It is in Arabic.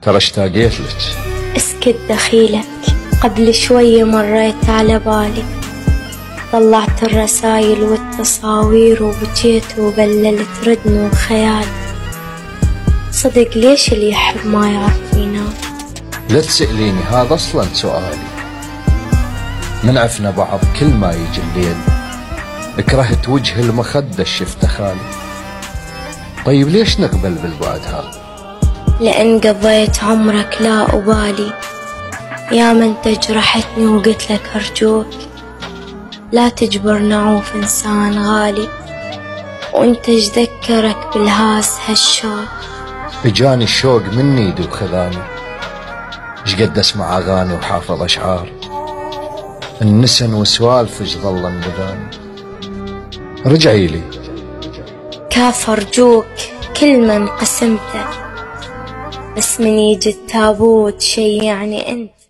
ترى اشتاقيت لك. اسكت دخيلك، قبل شوي مريت على بالي، طلعت الرسايل والتصاوير وبكيت وبللت ردن وخيالي. صدق ليش اللي يحب ما يعرف ينام؟ لا تسأليني، هذا اصلا سؤالي. من عفنا بعض كل ما يجي الليل، كرهت وجه المخدة شفته خالي. طيب ليش نقبل بالبعد هذا؟ لأن قضيت عمرك لا أبالي، يا من تجرحتني وقلت لك أرجوك لا تجبر نعوف إنسان غالي، وانت ذكرك بالهاس هالشوق. اجاني الشوق مني يدوب خذاني، شقد اسمع اغاني وحافظ اشعار، النسن وسوالفج ظل انبذاني. رجعي لي كاف أرجوك، كل من قسمته بس من يجي التابوت شي يعني انت.